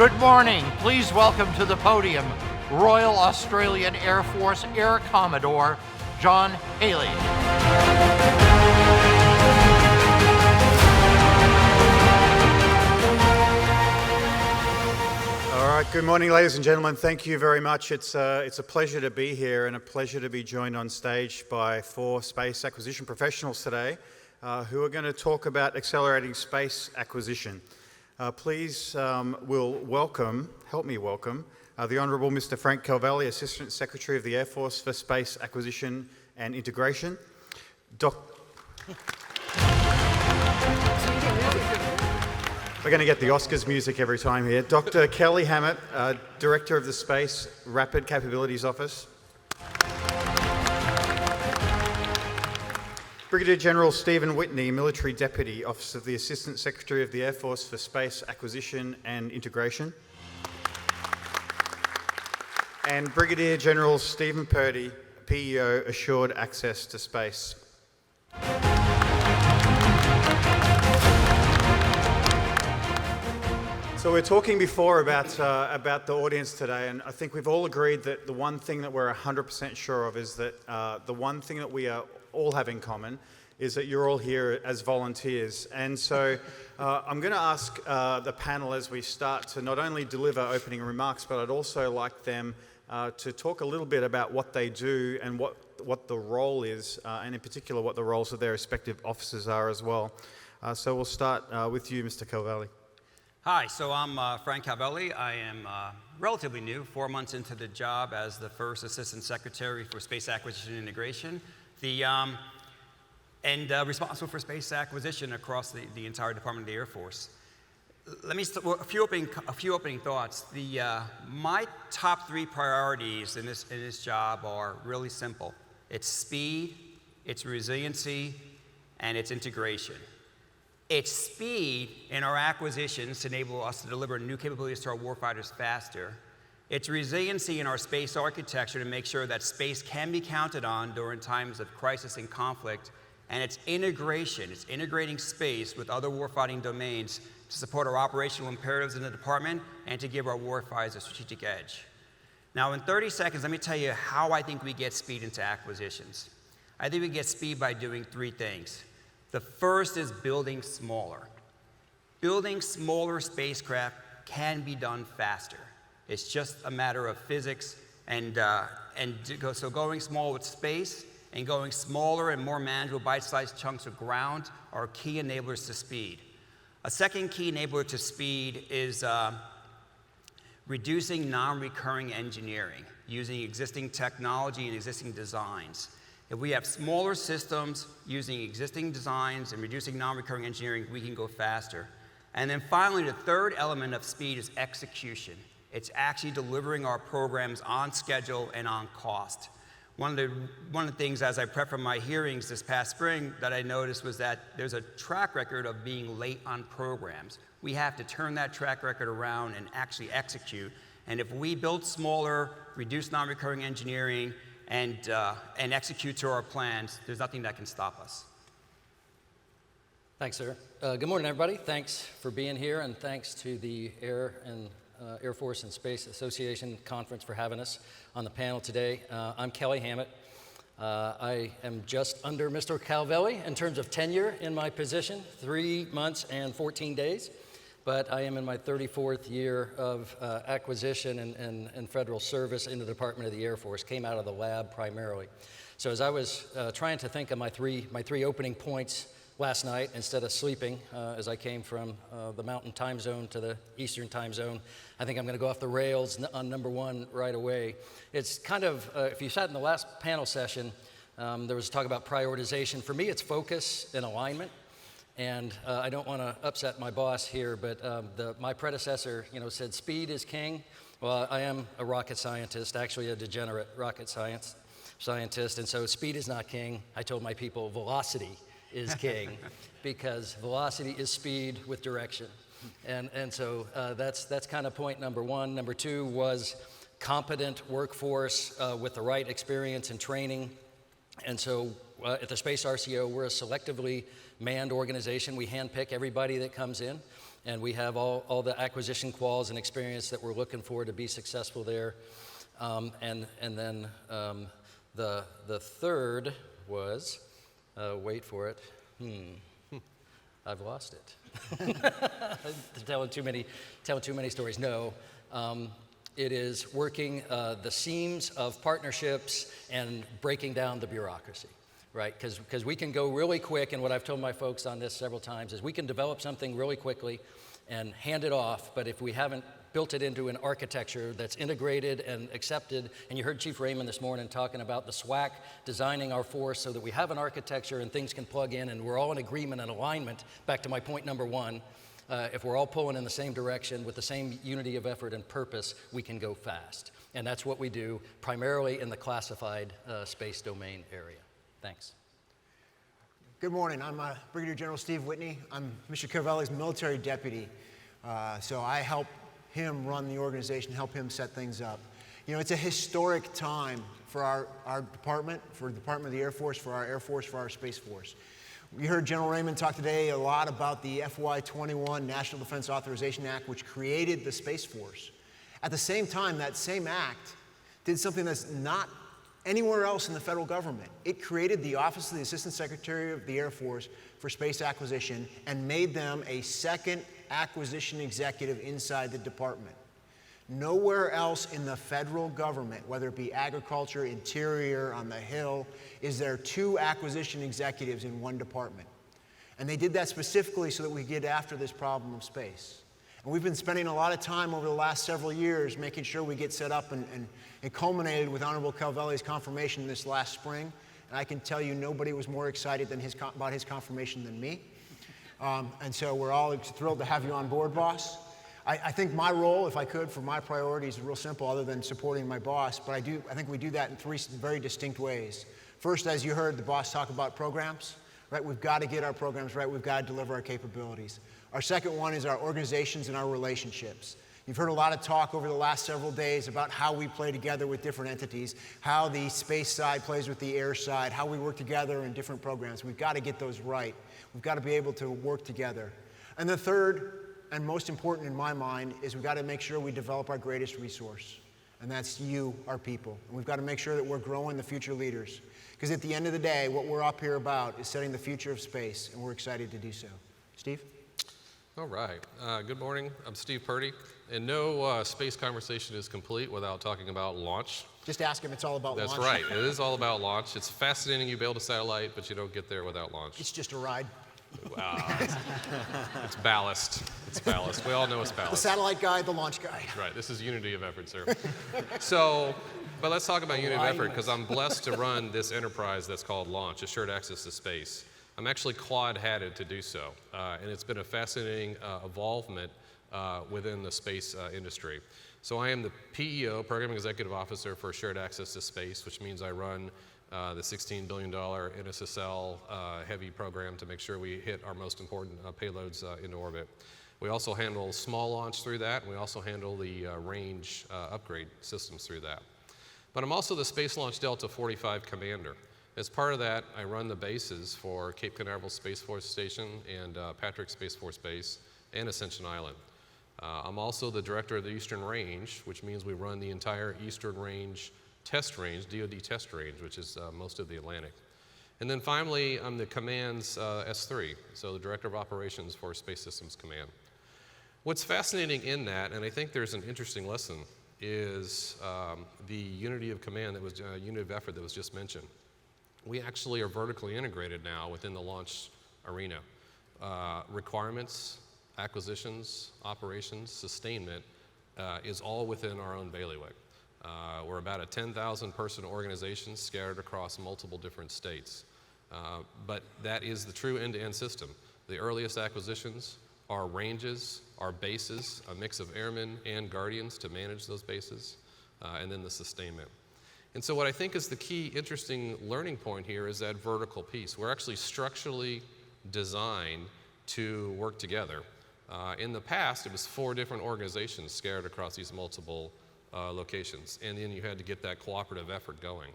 Good morning. Please welcome to the podium Royal Australian Air Force Air Commodore John Haly. All right, good morning, ladies and gentlemen. Thank you very much. It's a pleasure to be here and a pleasure to be joined on stage by 4 space acquisition professionals today who are going to talk about accelerating space acquisition. Please help me welcome the Honourable Mr. Frank Calvelli, Assistant Secretary of the Air Force for Space Acquisition and Integration. We're going to get the Oscars music every time here. Dr. Kelly Hammett, Director of the Space Rapid Capabilities Office. Brigadier General Stephen Whitney, Military Deputy, Office of the Assistant Secretary of the Air Force for Space Acquisition and Integration. And Brigadier General Stephen Purdy, PEO, Assured Access to Space. So we're talking before about the audience today, and I think we've all agreed that the one thing that we're 100% sure of is that the one thing that we all have in common is that you're all here as volunteers. And so I'm going to ask the panel as we start to not only deliver opening remarks, but I'd also like them to talk a little bit about what they do and what the role is, and in particular what the roles of their respective officers are as well. So we'll start with you, Mr. Calvelli. Hi, so I'm Frank Calvelli. I am relatively new, 4 months into the job as the first Assistant Secretary for Space Acquisition and Integration, and responsible for space acquisition across the entire Department of the Air Force. Let me start a few opening thoughts. My top 3 priorities in this job are really simple. It's speed, it's resiliency, and it's integration. It's speed in our acquisitions to enable us to deliver new capabilities to our warfighters faster. It's resiliency in our space architecture to make sure that space can be counted on during times of crisis and conflict. And it's integration. It's integrating space with other warfighting domains to support our operational imperatives in the department and to give our warfighters a strategic edge. Now, in 30 seconds, let me tell you how I think we get speed into acquisitions. I think we get speed by doing 3 things. The first is building smaller. Building smaller spacecraft can be done faster. It's just a matter of physics so going small with space and going smaller and more manageable bite-sized chunks of ground are key enablers to speed. A second key enabler to speed is reducing non-recurring engineering using existing technology and existing designs. If we have smaller systems using existing designs and reducing non-recurring engineering, we can go faster. And then finally, the third element of speed is execution. It's actually delivering our programs on schedule and on cost. One of the things as I prep for my hearings this past spring that I noticed was that there's a track record of being late on programs. We have to turn that track record around and actually execute. And if we build smaller, reduce non-recurring engineering, and execute to our plans, there's nothing that can stop us. Thanks, sir. Good morning, everybody. Thanks for being here, and thanks to the Air Force and Space Association Conference for having us on the panel today. I'm Kelly Hammett. I am just under Mr. Calvelli in terms of tenure in my position, 3 months and 14 days. But I am in my 34th year of acquisition and federal service in the Department of the Air Force, came out of the lab primarily. So as I was trying to think of my three opening points last night, instead of sleeping, as I came from the mountain time zone to the eastern time zone, I think I'm going to go off the rails on number 1 right away. It's kind of, if you sat in the last panel session, there was talk about prioritization. For me, it's focus and alignment. And I don't want to upset my boss here, but my predecessor, said speed is king. Well, I am a rocket scientist, actually a degenerate rocket scientist, and so speed is not king. I told my people velocity is king, because velocity is speed with direction. And so that's kind of point number 1. Number 2 was competent workforce with the right experience and training. And so at the Space RCO, we're a selectively manned organization. We handpick everybody that comes in. And we have all the acquisition quals and experience that we're looking for to be successful there. And then the third was, wait for it, I've lost it. telling too many stories. No, it is working the seams of partnerships and breaking down the bureaucracy, right? Because we can go really quick, and what I've told my folks on this several times is we can develop something really quickly and hand it off, but if we haven't built it into an architecture that's integrated and accepted, and you heard Chief Raymond this morning talking about the SWAC designing our force so that we have an architecture and things can plug in and we're all in agreement and alignment, back to my point number one, if we're all pulling in the same direction with the same unity of effort and purpose, we can go fast. And that's what we do primarily in the classified space domain area. Thanks. Good morning. I'm Brigadier General Steve Whitney. I'm Mr. Calvelli's military deputy. So I help him run the organization, help him set things up. You know, it's a historic time for our department, for the Department of the Air Force, for our Space Force. We heard General Raymond talk today a lot about the FY21 National Defense Authorization Act, which created the Space Force. At the same time, that same act did something that's not anywhere else in the federal government. It created the Office of the Assistant Secretary of the Air Force for Space Acquisition and made them a second acquisition executive inside the department. Nowhere else in the federal government, whether it be agriculture, interior, on the Hill, is there two acquisition executives in one department. And they did that specifically so that we get after this problem of space. And we've been spending a lot of time over the last several years making sure we get set up, and it culminated with Honorable Calvelli's confirmation this last spring. And I can tell you nobody was more excited about his confirmation than me. And so we're all thrilled to have you on board, boss. I think my role, if I could, for my priorities is real simple, other than supporting my boss, but I think we do that in three very distinct ways. First, as you heard the boss talk about programs, right? We've got to get our programs right. We've got to deliver our capabilities. Our second one is our organizations and our relationships. You've heard a lot of talk over the last several days about how we play together with different entities, how the space side plays with the air side, how we work together in different programs. We've got to get those right. We've got to be able to work together. And the third, and most important in my mind, is we've got to make sure we develop our greatest resource, and that's you, our people. And we've got to make sure that we're growing the future leaders, because at the end of the day, what we're up here about is setting the future of space, and we're excited to do so. Steve? All right. Good morning. I'm Steve Purdy, and no space conversation is complete without talking about launch. Just ask him. It's all about launch. That's right. It is all about launch. It's fascinating you build a satellite, but you don't get there without launch. It's just a ride. It's ballast. It's ballast. We all know it's ballast. The satellite guy, the launch guy. Right. This is unity of effort, sir. But let's talk about unity of effort, because I'm blessed to run this enterprise that's called Launch, Assured Access to Space. I'm actually quad-hatted to do so, and it's been a fascinating evolvement within the space industry. So I am the PEO, Program Executive Officer for Assured Access to Space, which means I run the $16 billion NSSL heavy program to make sure we hit our most important payloads into orbit. We also handle small launch through that, and we also handle the range upgrade systems through that. But I'm also the Space Launch Delta 45 commander. As part of that, I run the bases for Cape Canaveral Space Force Station and Patrick Space Force Base and Ascension Island. I'm also the director of the Eastern Range, which means we run the entire Eastern Range test range, DoD test range, which is most of the Atlantic. And then finally, I'm the command's S3, so the director of operations for Space Systems Command. What's fascinating in that, and I think there's an interesting lesson, is the unity of command that was, unity of effort that was just mentioned. We actually are vertically integrated now within the launch arena. Requirements, acquisitions, operations, sustainment is all within our own bailiwick. We're about a 10,000 person organization scattered across multiple different states. But that is the true end-to-end system. The earliest acquisitions are ranges, our bases, a mix of airmen and guardians to manage those bases, and then the sustainment. And so what I think is the key interesting learning point here is that vertical piece. We're actually structurally designed to work together. In the past, it was 4 different organizations scattered across these multiple locations, and then you had to get that cooperative effort going.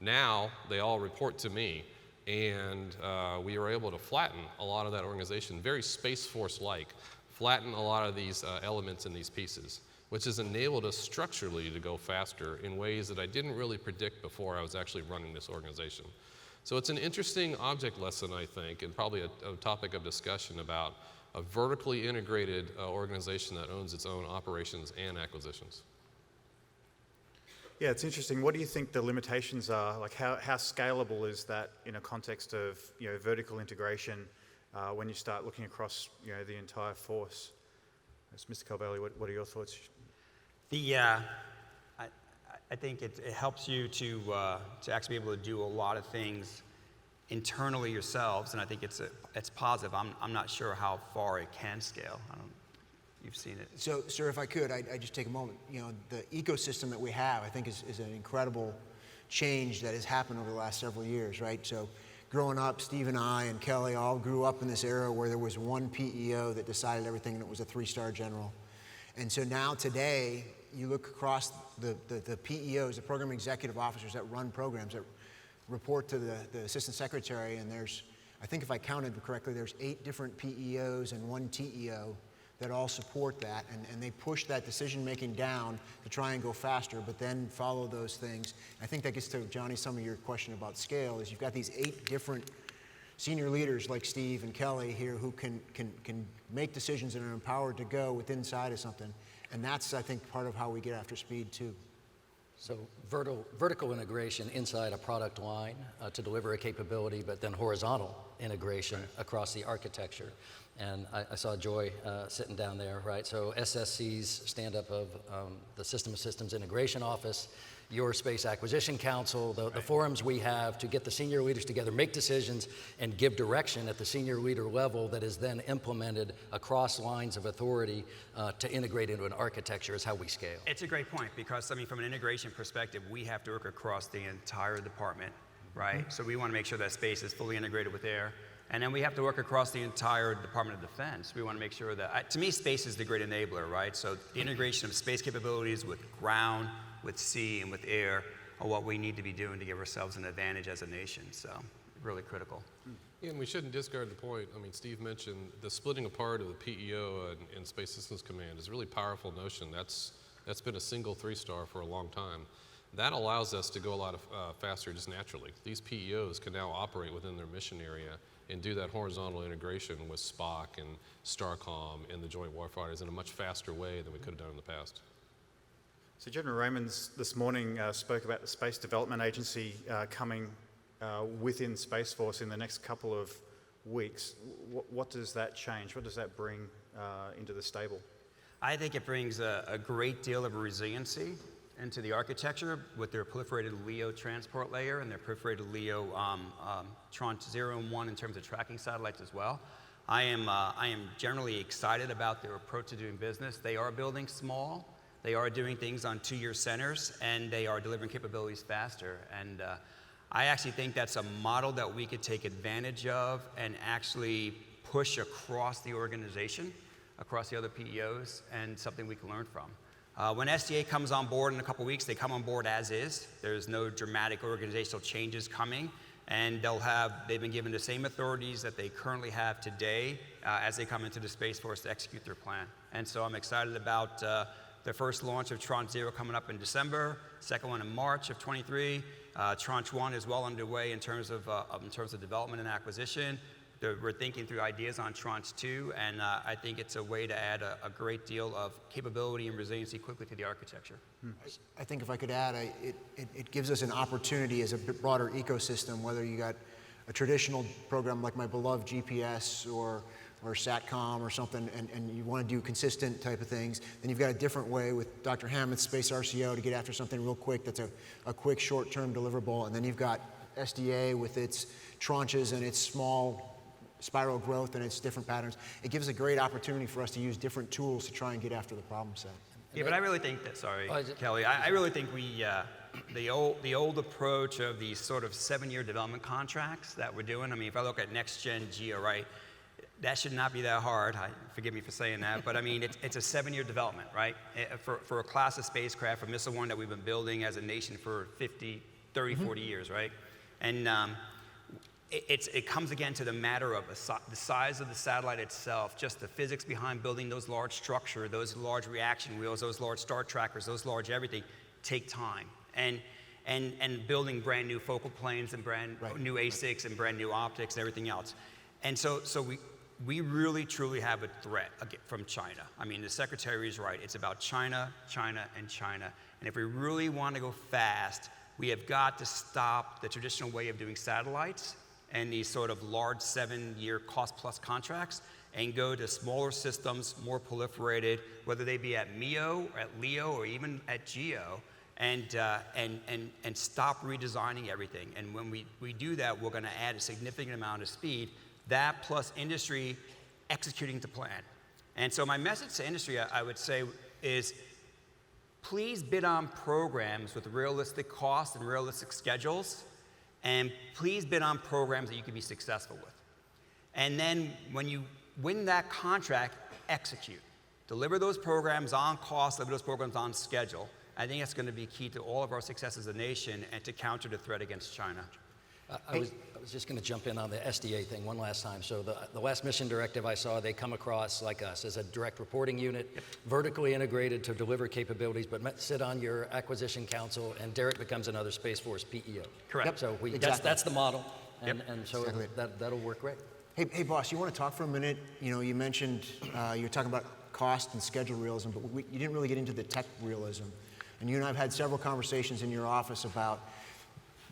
Now, they all report to me, and we were able to flatten a lot of that organization, very Space Force-like, flatten a lot of these elements in these pieces, which has enabled us structurally to go faster in ways that I didn't really predict before I was actually running this organization. So it's an interesting object lesson, I think, and probably a topic of discussion about a vertically integrated organization that owns its own operations and acquisitions. Yeah, it's interesting. What do you think the limitations are? Like how scalable is that in a context of vertical integration when you start looking across the entire force? Mr. Calvelli, what are your thoughts? I think it helps you to actually be able to do a lot of things internally yourselves, and I think it's positive. I'm not sure how far it can scale. You've seen it. So, sir, if I could, I just take a moment. The ecosystem that we have, I think, is an incredible change that has happened over the last several years, right? So, growing up, Steve and I and Kelly all grew up in this era where there was one PEO that decided everything, and it was a 3-star general. And so now today, you look across the PEOs, the program executive officers that run programs that report to the assistant secretary, and there's, I think if I counted correctly, there's 8 different PEOs and 1 TEO that all support that, and they push that decision-making down to try and go faster, but then follow those things. I think that gets to, Johnny, some of your question about scale, is you've got these 8 different senior leaders like Steve and Kelly here who can make decisions and are empowered to go within inside of something, and that's, I think, part of how we get after speed, too. So vertical integration inside a product line to deliver a capability, but then horizontal integration across the architecture. And I saw Joy sitting down there, right? So SSC's stand-up of the System of Systems Integration Office, your Space Acquisition Council, the forums we have to get the senior leaders together, make decisions, and give direction at the senior leader level that is then implemented across lines of authority to integrate into an architecture is how we scale. It's a great point because, I mean, from an integration perspective, we have to work across the entire department, right? So we want to make sure that space is fully integrated with air. And then we have to work across the entire Department of Defense. We want to make sure that, to me, space is the great enabler, right? So the integration of space capabilities with ground, with sea, and with air are what we need to be doing to give ourselves an advantage as a nation. So really critical. Yeah, and we shouldn't discard the point. I mean, Steve mentioned the splitting apart of the PEO and Space Systems Command is a really powerful notion. That's been a single 3-star for a long time. That allows us to go a lot faster just naturally. These PEOs can now operate within their mission area and do that horizontal integration with SPOC and STARCOM and the Joint Warfighters in a much faster way than we could have done in the past. So General Raymonds this morning spoke about the Space Development Agency coming within Space Force in the next couple of weeks. What does that change? What does that bring into the stable? I think it brings a great deal of resiliency into the architecture with their proliferated LEO transport layer and their proliferated LEO Tranche 0 and 1 in terms of tracking satellites as well. I am generally excited about their approach to doing business. They are building small, they are doing things on 2-year centers, and they are delivering capabilities faster. And I actually think that's a model that we could take advantage of and actually push across the organization, across the other PEOs, and something we can learn from. When SDA comes on board in a couple weeks, they come on board as is. There's no dramatic organizational changes coming, and they've been given the same authorities that they currently have today as they come into the Space Force to execute their plan. And so I'm excited about the first launch of Tranche 0 coming up in December, second one in March of 23. Tranche 1 is well underway in terms of development and acquisition. We're thinking through ideas on Tranche 2, and I think it's a way to add a great deal of capability and resiliency quickly to the architecture. I think if I could add, it gives us an opportunity as a broader ecosystem, whether you got a traditional program like my beloved GPS or SATCOM or something, and you want to do consistent type of things, then you've got a different way with Dr. Hammett's Space RCO to get after something real quick that's a quick short-term deliverable, and then you've got SDA with its tranches and its small spiral growth and its different patterns. It gives a great opportunity for us to use different tools to try and get after the problem set. Yeah, but I really think that, sorry, Kelly, I really think the old approach of these sort of 7-year development contracts that we're doing, I mean, if I look at Next Gen Geo, right, that should not be that hard. Forgive me for saying that, but I mean, it's a 7-year development, right? For a class of spacecraft, for Missile 1 that we've been building as a nation for 30, 40 years, right? And it comes again to the matter of the size of the satellite itself, just the physics behind building those large structure, those large reaction wheels, those large star trackers, those large everything, take time. And building brand new focal planes and brand new ASICs and brand new optics and everything else. And so we really truly have a threat from China. I mean, the secretary is right. It's about China, China, and China. And if we really want to go fast, we have got to stop the traditional way of doing satellites and these sort of large 7-year cost-plus contracts and go to smaller systems, more proliferated, whether they be at MEO, or at LEO, or even at GEO, and stop redesigning everything. And when we do that, we're going to add a significant amount of speed. That plus industry executing to plan. And so my message to industry, I would say, is please bid on programs with realistic costs and realistic schedules, and please bid on programs that you can be successful with. And then when you win that contract, execute. Deliver those programs on cost, deliver those programs on schedule. I think that's going to be key to all of our success as a nation and to counter the threat against China. I was just going to jump in on the SDA thing one last time. So the last mission directive I saw, they come across like us as a direct reporting unit, vertically integrated to deliver capabilities, but sit on your acquisition council, and Derek becomes another Space Force PEO. Correct. So that's the model, and so exactly. that'll work great. Hey, boss, you want to talk for a minute? You know, you mentioned you were talking about cost and schedule realism, but you didn't really get into the tech realism. And you and I have had several conversations in your office about,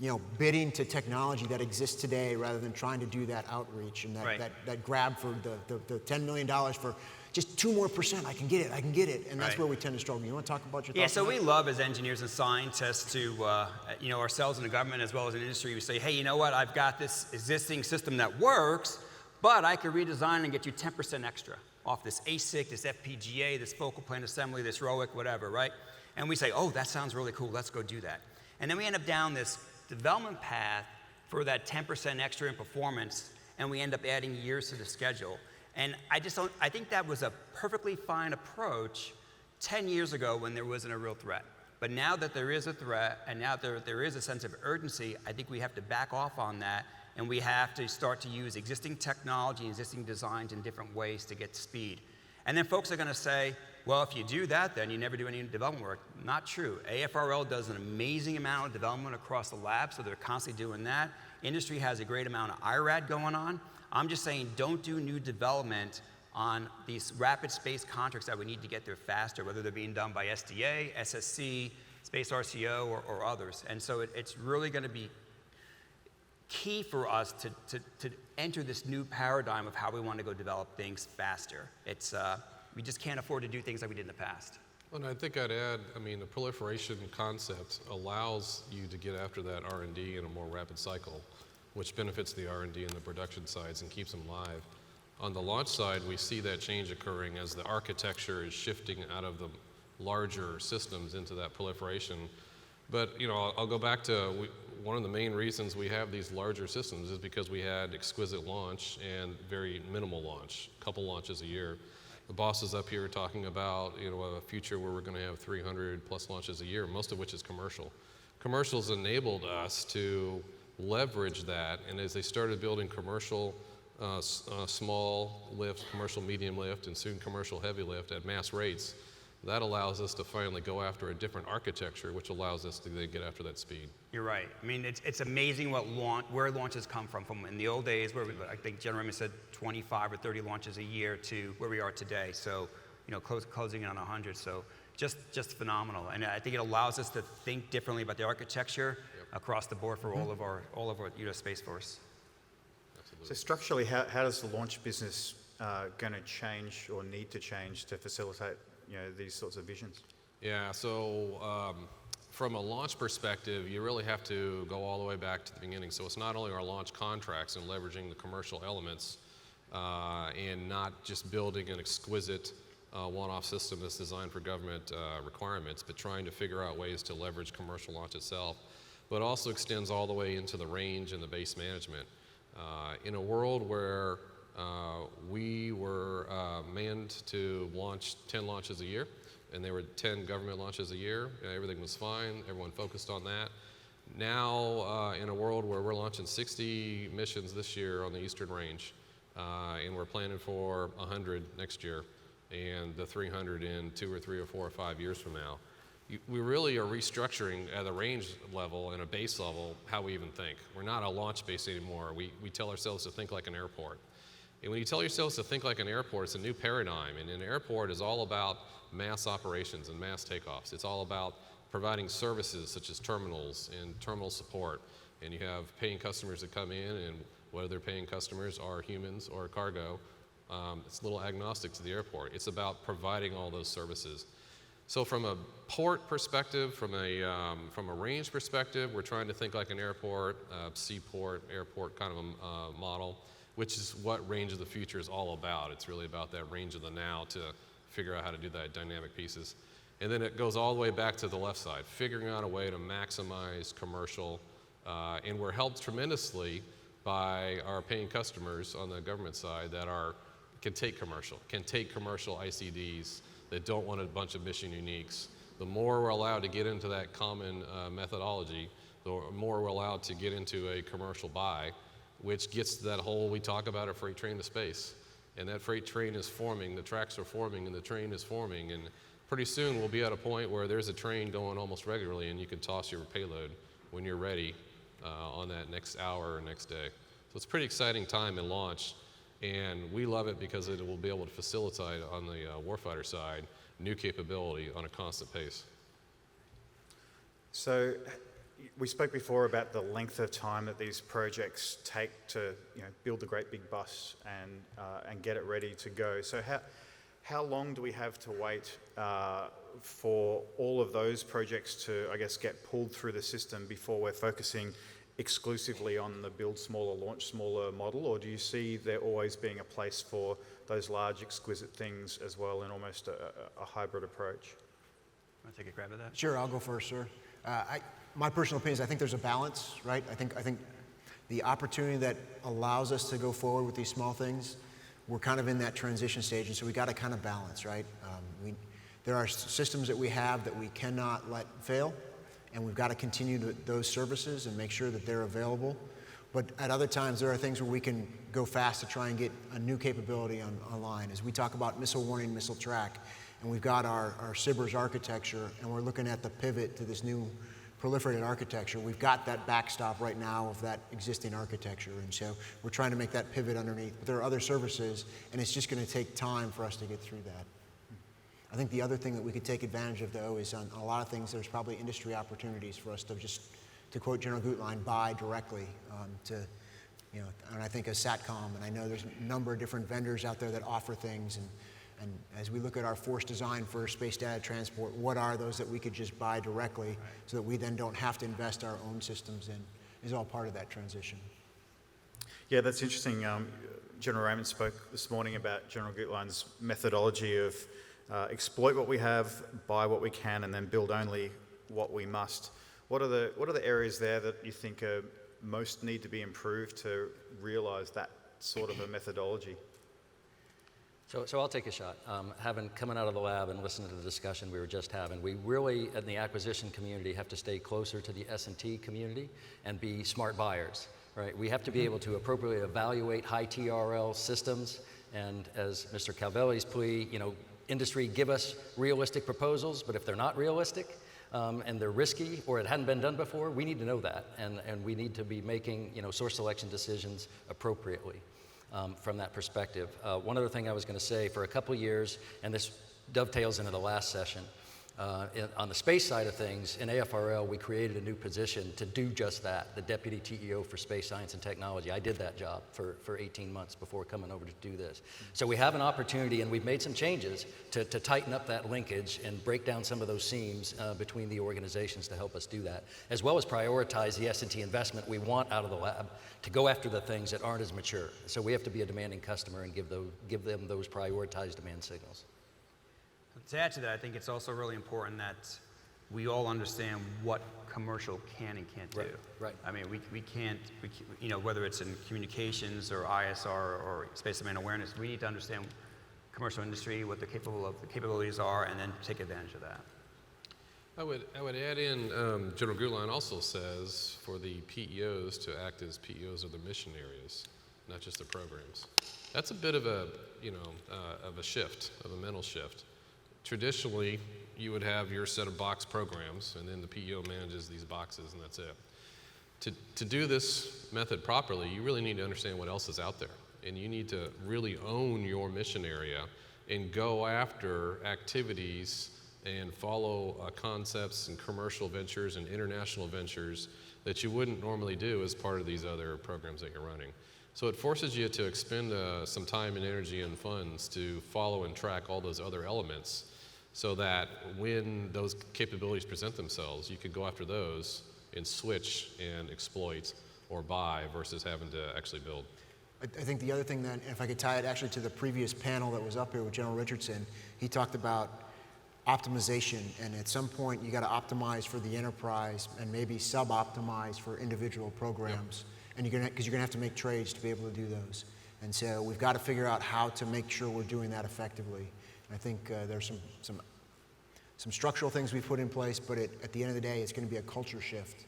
you know, bidding to technology that exists today rather than trying to do that outreach and that grab for the $10 million for just 2% more. I can get it. And that's where we tend to struggle. You want to talk about your thoughts? Yeah, so we love as engineers and scientists to, you know, ourselves in the government as well as in industry, we say, hey, you know what, I've got this existing system that works, but I could redesign and get you 10% extra off this ASIC, this FPGA, this focal plane assembly, this ROIC, whatever, right? And we say, oh, that sounds really cool, let's go do that. And then we end up down this development path for that 10% extra in performance, and we end up adding years to the schedule. And I think that was a perfectly fine approach 10 years ago when there wasn't a real threat. But now that there is a threat, and now there is a sense of urgency, I think we have to back off on that, and we have to start to use existing technology and existing designs in different ways to get speed. And then folks are going to say, well, if you do that, then you never do any development work. Not true. AFRL does an amazing amount of development across the lab, so they're constantly doing that. Industry has a great amount of IRAD going on. I'm just saying, don't do new development on these rapid space contracts that we need to get there faster, whether they're being done by SDA, SSC, Space RCO, or others. And so it's really going to be key for us to enter this new paradigm of how we want to go develop things faster. We just can't afford to do things like we did in the past. Well, and I think I'd add, I mean, the proliferation concept allows you to get after that R&D in a more rapid cycle, which benefits the R&D and the production sides and keeps them live. On the launch side, we see that change occurring as the architecture is shifting out of the larger systems into that proliferation. But, you know, I'll go back to one of the main reasons we have these larger systems is because we had exquisite launch and very minimal launch, a couple launches a year. The boss is up here talking about, you know, a future where we're going to have 300 plus launches a year, most of which is commercial. Commercials enabled us to leverage that, and as they started building commercial small lift, commercial medium lift, and soon commercial heavy lift at mass rates, that allows us to finally go after a different architecture, which allows us to then get after that speed. You're right. I mean, it's amazing where launches come from in the old days, where I think General Raymond said 25 or 30 launches a year to where we are today. So, you know, closing in on 100. So just phenomenal. And I think it allows us to think differently about the architecture across the board for all of our U.S. Space Force. Absolutely. So structurally, how does the launch business going to change or need to change to facilitate, you know, these sorts of visions? Yeah, so from a launch perspective, you really have to go all the way back to the beginning. So it's not only our launch contracts and leveraging the commercial elements and not just building an exquisite one-off system that's designed for government requirements, but trying to figure out ways to leverage commercial launch itself, but also extends all the way into the range and the base management. In a world where we were manned to launch 10 launches a year, and there were 10 government launches a year. Everything was fine. Everyone focused on that. Now, in a world where we're launching 60 missions this year on the Eastern Range, and we're planning for 100 next year, and the 300 in 2 or 3 or 4 or 5 years from now, we really are restructuring at a range level and a base level how we even think. We're not a launch base anymore. We tell ourselves to think like an airport. And when you tell yourselves to think like an airport, it's a new paradigm. And an airport is all about mass operations and mass takeoffs. It's all about providing services such as terminals and terminal support. And you have paying customers that come in, and whether they're paying customers are humans or cargo, it's a little agnostic to the airport. It's about providing all those services. So from a port perspective, from a range perspective, we're trying to think like an airport, seaport, airport kind of a model, which is what range of the future is all about. It's really about that range of the now to figure out how to do that dynamic pieces. And then it goes all the way back to the left side, figuring out a way to maximize commercial, and we're helped tremendously by our paying customers on the government side that can take commercial ICDs, that don't want a bunch of mission uniques. The more we're allowed to get into that common methodology, the more we're allowed to get into a commercial buy, which gets to that whole, we talk about a freight train to space. And that freight train is forming, the tracks are forming, and the train is forming. And pretty soon we'll be at a point where there's a train going almost regularly, and you can toss your payload when you're ready on that next hour or next day. So it's a pretty exciting time in launch. And we love it because it will be able to facilitate on the warfighter side new capability on a constant pace. So we spoke before about the length of time that these projects take to build the great big bus and get it ready to go. So how long do we have to wait for all of those projects to, I guess, get pulled through the system before we're focusing exclusively on the build smaller, launch smaller model, or do you see there always being a place for those large, exquisite things as well in almost a hybrid approach? Want to take a grab at that? Sure, I'll go first, sir. My personal opinion is I think there's a balance, right? I think the opportunity that allows us to go forward with these small things, we're kind of in that transition stage, and so we got to kind of balance, right? There are systems that we have that we cannot let fail, and we've got to continue those services and make sure that they're available. But at other times, there are things where we can go fast to try and get a new capability online. As we talk about missile warning, missile track, and we've got our SBIRS architecture, and we're looking at the pivot to this new proliferated architecture. We've got that backstop right now of that existing architecture, and so we're trying to make that pivot underneath. But there are other services, and it's just going to take time for us to get through that. I think the other thing that we could take advantage of, though, is on a lot of things, there's probably industry opportunities for us to just, to quote General Gutlein, buy directly and I think of SATCOM, and I know there's a number of different vendors out there that offer things, and as we look at our force design for space data transport, what are those that we could just buy directly so that we then don't have to invest our own systems in, is all part of that transition. Yeah, that's interesting. General Raymond spoke this morning about General Gutlein's methodology of exploit what we have, buy what we can, and then build only what we must. What are the areas there that you think most need to be improved to realize that sort of a methodology? So I'll take a shot. Coming out of the lab and listening to the discussion we were just having, we really, in the acquisition community, have to stay closer to the S&T community and be smart buyers, right? We have to be able to appropriately evaluate high TRL systems, and as Mr. Calvelli's plea, industry give us realistic proposals, but if they're not realistic and they're risky or it hadn't been done before, we need to know that, and we need to be making source selection decisions appropriately from that perspective. One other thing I was going to say, for a couple of years, and this dovetails into the last session, on the space side of things, in AFRL, we created a new position to do just that, the Deputy TEO for Space Science and Technology. I did that job for 18 months before coming over to do this. So we have an opportunity, and we've made some changes to tighten up that linkage and break down some of those seams between the organizations to help us do that, as well as prioritize the S&T investment we want out of the lab to go after the things that aren't as mature. So we have to be a demanding customer and give them those prioritized demand signals. To add to that, I think it's also really important that we all understand what commercial can and can't do. Right. I mean, we can't, whether it's in communications or ISR or space domain awareness, we need to understand commercial industry, what the capabilities are, and then take advantage of that. I would add in, General Gutlein also says for the PEOs to act as PEOs of the mission areas, not just the programs. That's a bit of a, of a shift, of a mental shift. Traditionally, you would have your set of box programs, and then the PEO manages these boxes, and that's it. To do this method properly, you really need to understand what else is out there, and you need to really own your mission area and go after activities and follow concepts and commercial ventures and international ventures that you wouldn't normally do as part of these other programs that you're running. So it forces you to expend some time and energy and funds to follow and track all those other elements so that when those capabilities present themselves, you can go after those and switch and exploit or buy versus having to actually build. I think the other thing then, if I could tie it actually to the previous panel that was up here with General Richardson, he talked about optimization, and at some point you got to optimize for the enterprise and maybe sub-optimize for individual programs. Yep. And because you're gonna have to make trades to be able to do those. And so we've got to figure out how to make sure we're doing that effectively. And I think there's some structural things we've put in place, but at the end of the day, it's going to be a culture shift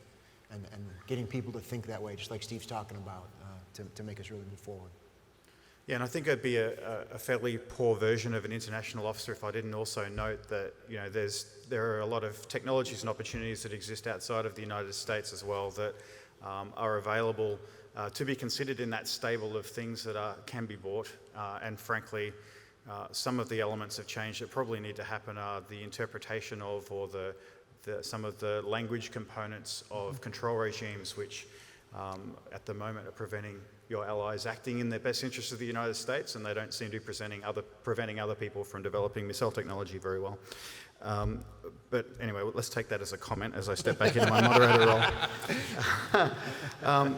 and getting people to think that way, just like Steve's talking about, to make us really move forward. Yeah, and I think it'd be a fairly poor version of an international officer if I didn't also note that there are a lot of technologies and opportunities that exist outside of the United States as well that are available to be considered in that stable of things that can be bought. And frankly, some of the elements of change that probably need to happen are the interpretation of or some of the language components of control regimes, which at the moment are preventing your allies acting in the best interests of the United States, and they don't seem to be preventing other people from developing missile technology very well. But anyway, let's take that as a comment as I step back into my moderator role.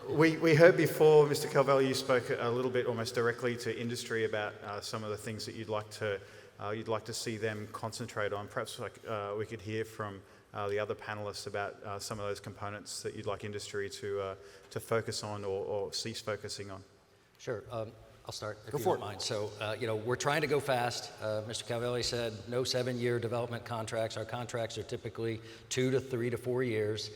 We heard before, Mr. Calvelli, you spoke a little bit almost directly to industry about some of the things that you'd like to see them concentrate on. Perhaps we could hear from the other panelists about some of those components that you'd like industry to focus on or cease focusing on. Sure. I'll start if you don't mind. So, we're trying to go fast. Mr. Calvelli said no 7-year development contracts. Our contracts are typically 2 to 3 to 4 years.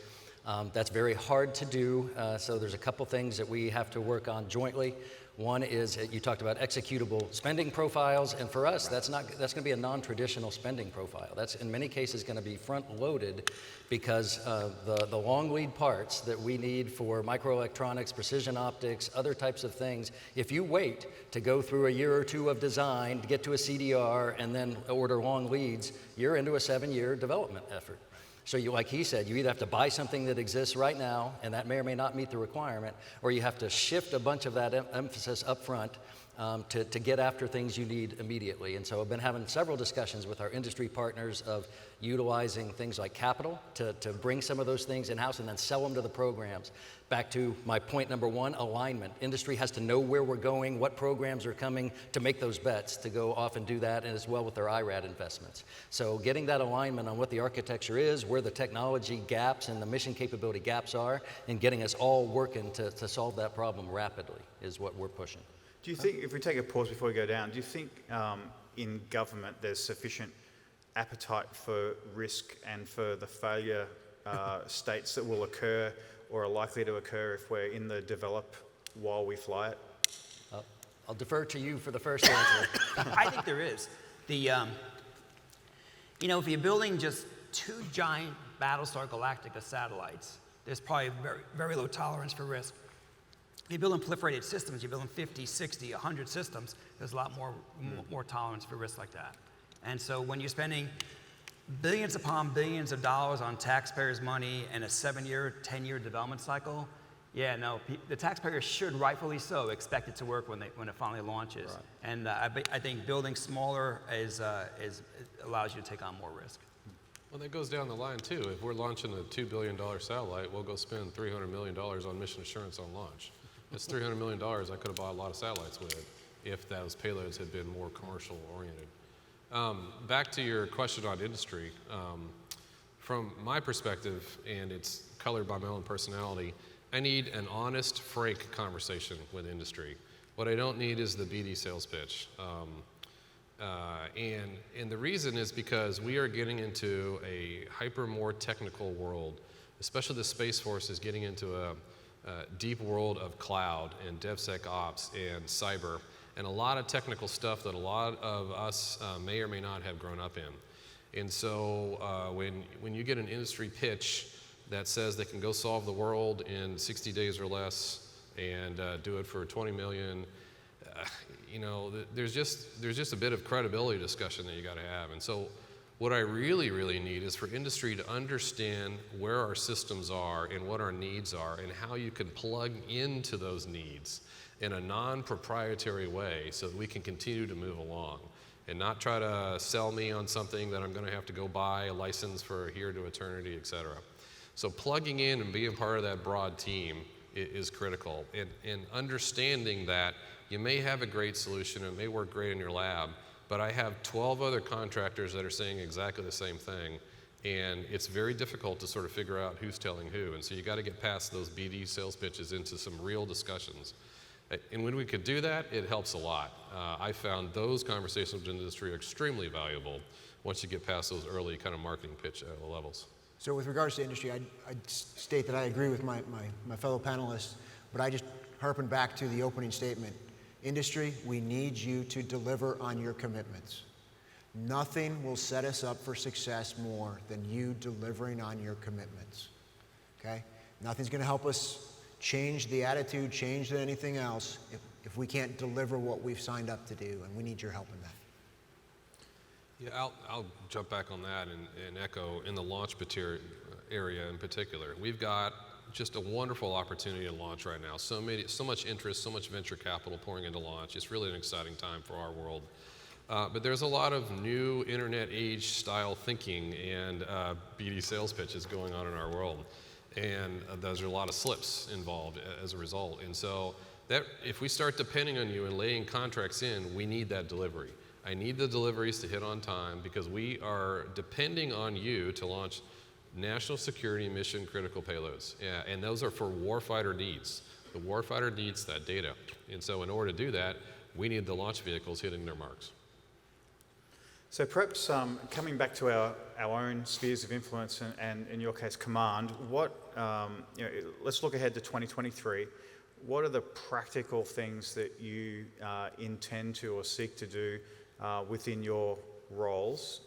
That's very hard to do. So there's a couple things that we have to work on jointly. One is you talked about executable spending profiles, and for us, that's going to be a non-traditional spending profile. That's in many cases going to be front-loaded because the long lead parts that we need for microelectronics, precision optics, other types of things. If you wait to go through a year or two of design to get to a CDR and then order long leads, you're into a 7-year development effort. So like he said, you either have to buy something that exists right now, and that may or may not meet the requirement, or you have to shift a bunch of that emphasis up front to get after things you need immediately. And so I've been having several discussions with our industry partners of utilizing things like capital to bring some of those things in-house and then sell them to the programs. Back to my point number one, alignment. Industry has to know where we're going, what programs are coming to make those bets to go off and do that, and as well with their IRAD investments. So getting that alignment on what the architecture is, where the technology gaps and the mission capability gaps are, and getting us all working to solve that problem rapidly is what we're pushing. Do you think, if we take a pause before we go down, do you think in government there's sufficient appetite for risk and for the failure states that will occur or are likely to occur if we're in the develop while we fly it? I'll defer to you for the first answer. I think there is. If you're building just 2 giant Battlestar Galactica satellites, there's probably very, very low tolerance for risk. If you're building proliferated systems, you're building 50, 60, 100 systems, there's a lot more tolerance for risk like that. And so when you're spending billions upon billions of dollars on taxpayers' money and a 7-year, 10-year development cycle, the taxpayers should rightfully so expect it to work when it finally launches. Right. And I think building smaller allows you to take on more risk. Well, that goes down the line too. If we're launching a $2 billion satellite, we'll go spend $300 million on mission assurance on launch. That's $300 million I could have bought a lot of satellites with if those payloads had been more commercial oriented. Back to your question on industry, from my perspective, and it's colored by my own personality, I need an honest, frank conversation with industry. What I don't need is the BD sales pitch. And the reason is because we are getting into a more technical world, especially the Space Force is getting into a deep world of cloud and DevSecOps and cyber, and a lot of technical stuff that a lot of us may or may not have grown up in. And so when you get an industry pitch that says they can go solve the world in 60 days or less and do it for 20 million, you know, there's just a bit of credibility discussion that you got to have. And so what I really, really need is for industry to understand where our systems are and what our needs are and how you can plug into those needs in a non-proprietary way so that we can continue to move along and not try to sell me on something that I'm going to have to go buy a license for here to eternity, et cetera. So plugging in and being part of that broad team is critical. And understanding that you may have a great solution, it may work great in your lab, but I have 12 other contractors that are saying exactly the same thing, and it's very difficult to sort of figure out who's telling who. And so you got to get past those BD sales pitches into some real discussions. And when we could do that, it helps a lot. I found those conversations with the industry are extremely valuable once you get past those early kind of marketing pitch levels. So with regards to industry, I'd state that I agree with my fellow panelists, but I just harken back to the opening statement. Industry, we need you to deliver on your commitments. Nothing will set us up for success more than you delivering on your commitments, okay? Nothing's going to help us change the attitude, change anything else if we can't deliver what we've signed up to do, and we need your help in that. Yeah, I'll jump back on that and echo in the launch area in particular. We've got just a wonderful opportunity to launch right now. So much interest, so much venture capital pouring into launch. It's really an exciting time for our world. But there's a lot of new internet age style thinking and BD sales pitches going on in our world. And there's a lot of slips involved as a result. And so that if we start depending on you and laying contracts in, we need that delivery. I need the deliveries to hit on time because we are depending on you to launch national security mission critical payloads. Yeah, and those are for warfighter needs. The warfighter needs that data. And so in order to do that, we need the launch vehicles hitting their marks. So perhaps coming back to our own spheres of influence and in your case, command, let's look ahead to 2023. What are the practical things that you intend to or seek to do within your roles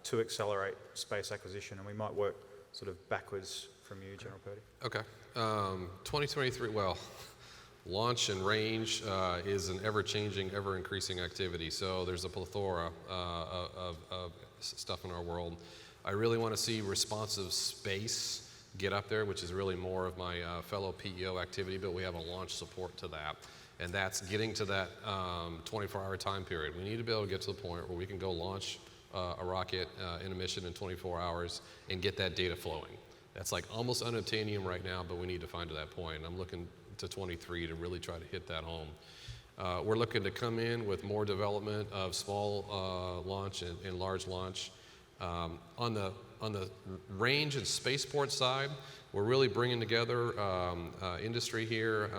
to accelerate space acquisition? And we might work sort of backwards from you, General Purdy. Okay. 2023, well, launch and range is an ever-changing, ever-increasing activity. So there's a plethora of stuff in our world. I really want to see responsive space get up there, which is really more of my fellow PEO activity, but we have a launch support to that. And that's getting to that 24-hour time period. We need to be able to get to the point where we can go launch a rocket in a mission in 24 hours and get that data flowing. That's like almost unobtainium right now, but we need to find to that point. I'm looking to 23 to really try to hit that home. We're looking to come in with more development of small launch and large launch. On the range and spaceport side, we're really bringing together industry here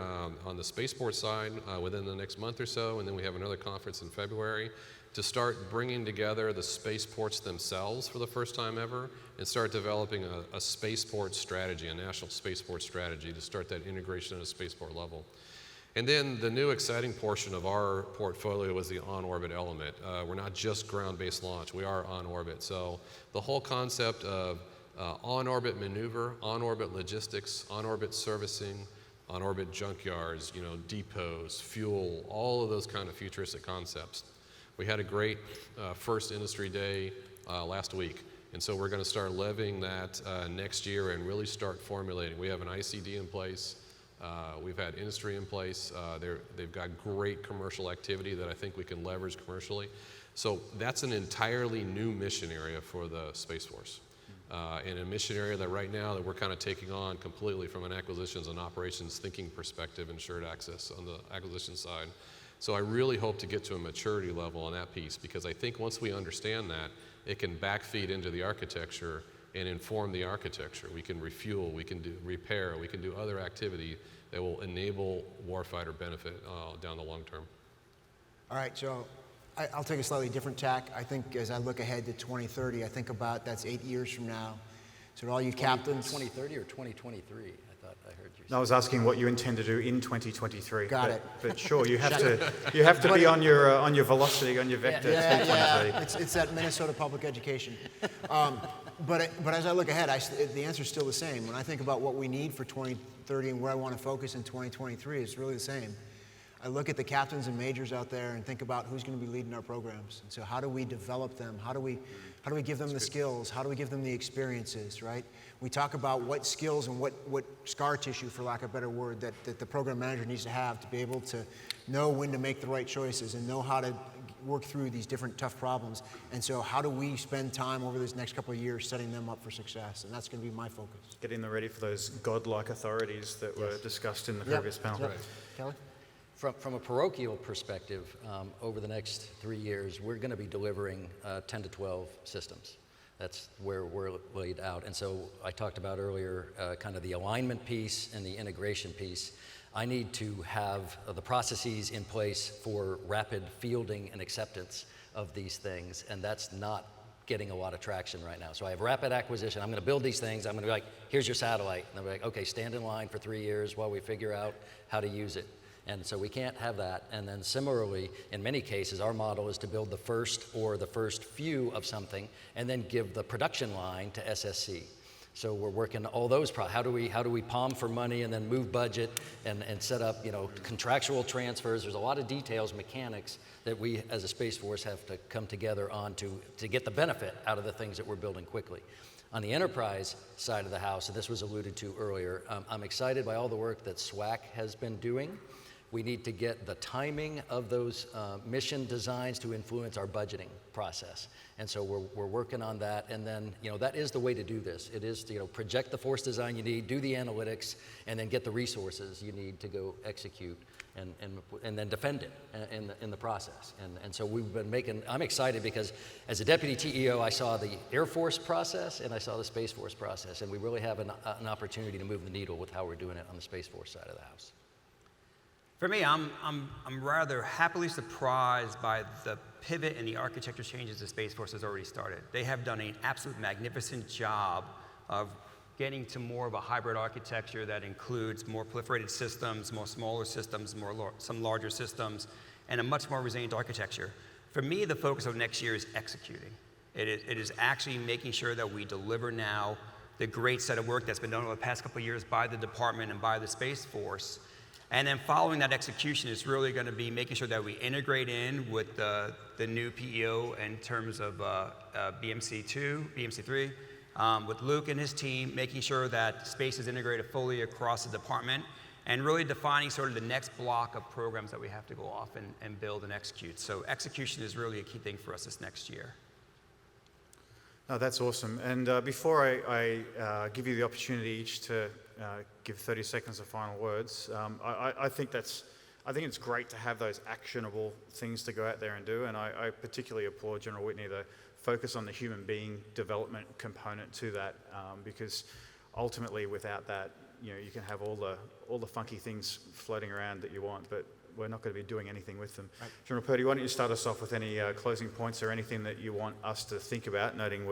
on the spaceport side within the next month or so, and then we have another conference in February to start bringing together the spaceports themselves for the first time ever and start developing a spaceport strategy, a national spaceport strategy to start that integration at a spaceport level. And then the new exciting portion of our portfolio is the on-orbit element. We're not just ground-based launch, we are on-orbit. So the whole concept of on-orbit maneuver, on-orbit logistics, on-orbit servicing, on-orbit junkyards, depots, fuel, all of those kind of futuristic concepts. We had a great first industry day last week, and so we're going to start levying that next year and really start formulating. We have an ICD in place. We've had industry in place. They've got great commercial activity that I think we can leverage commercially. So that's an entirely new mission area for the Space Force. And a mission area that right now that we're kind of taking on completely from an acquisitions and operations thinking perspective and shared access on the acquisition side. So I really hope to get to a maturity level on that piece because I think once we understand that, it can backfeed into the architecture and inform the architecture. We can refuel, we can do repair, we can do other activity that will enable warfighter benefit down the long term. All right, so I'll take a slightly different tack. I think as I look ahead to 2030, I think about that's 8 years from now. So to all you captains. 2030 or 2023? I thought I heard you say. I was asking what you intend to do in 2023. Got but, it. But sure, you have to be on your velocity, on your vector. Yeah. It's that Minnesota public education. But as I look ahead, the answer is still the same. When I think about what we need for 2030 and where I want to focus in 2023, it's really the same. I look at the captains and majors out there and think about who's going to be leading our programs. And so how do we develop them? How do we give them the skills? How do we give them the experiences, right? We talk about what skills and what scar tissue, for lack of a better word, that the program manager needs to have to be able to know when to make the right choices and know how to work through these different tough problems. And so how do we spend time over this next couple of years setting them up for success? And that's going to be my focus. Getting them ready for those godlike authorities that were discussed in the previous panel. Yep. Kelly? From a parochial perspective, over the next 3 years, we're going to be delivering 10 to 12 systems. That's where we're laid out. And so I talked about earlier kind of the alignment piece and the integration piece. I need to have the processes in place for rapid fielding and acceptance of these things, and that's not getting a lot of traction right now. So I have rapid acquisition. I'm going to build these things. I'm going to be like, here's your satellite. And they'll be like, okay, stand in line for 3 years while we figure out how to use it. And so we can't have that. And then similarly, in many cases, our model is to build the first or the first few of something and then give the production line to SSC. So we're working all those how do we palm for money and then move budget and set up, contractual transfers. There's a lot of details, mechanics that we as a Space Force have to come together on to get the benefit out of the things that we're building quickly. On the enterprise side of the house, and this was alluded to earlier, I'm excited by all the work that SWAC has been doing. We need to get the timing of those mission designs to influence our budgeting process. And so we're working on that. And then, that is the way to do this. It is, project the force design you need, do the analytics, and then get the resources you need to go execute and then defend it in the process. And so we've been I'm excited because as a deputy TEO, I saw the Air Force process and I saw the Space Force process. And we really have an opportunity to move the needle with how we're doing it on the Space Force side of the house. For me, I'm rather happily surprised by the pivot and the architecture changes the Space Force has already started. They have done an absolute magnificent job of getting to more of a hybrid architecture that includes more proliferated systems, more smaller systems, some larger systems, and a much more resilient architecture. For me, the focus of next year is executing. It is actually making sure that we deliver now the great set of work that's been done over the past couple of years by the department and by the Space Force. And then following that execution is really going to be making sure that we integrate in with the new PEO in terms of BMC2, BMC3, with Luke and his team, making sure that space is integrated fully across the department, and really defining sort of the next block of programs that we have to go off and build and execute. So execution is really a key thing for us this next year. Oh, that's awesome. And before I give you the opportunity each to give 30 seconds of final words, I think it's great to have those actionable things to go out there and do. And I particularly applaud General Whitney the focus on the human being development component to that, because ultimately without that, you can have all the funky things floating around that you want, but we're not going to be doing anything with them. Right. General Purdy, why don't you start us off with any closing points or anything that you want us to think about, noting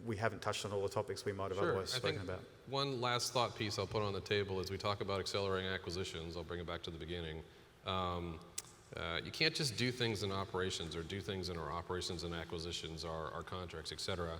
we haven't touched on all the topics we might have otherwise spoken about. One last thought piece I'll put on the table is we talk about accelerating acquisitions. I'll bring it back to the beginning. You can't just do things in operations or do things in our operations and acquisitions, our contracts, et cetera.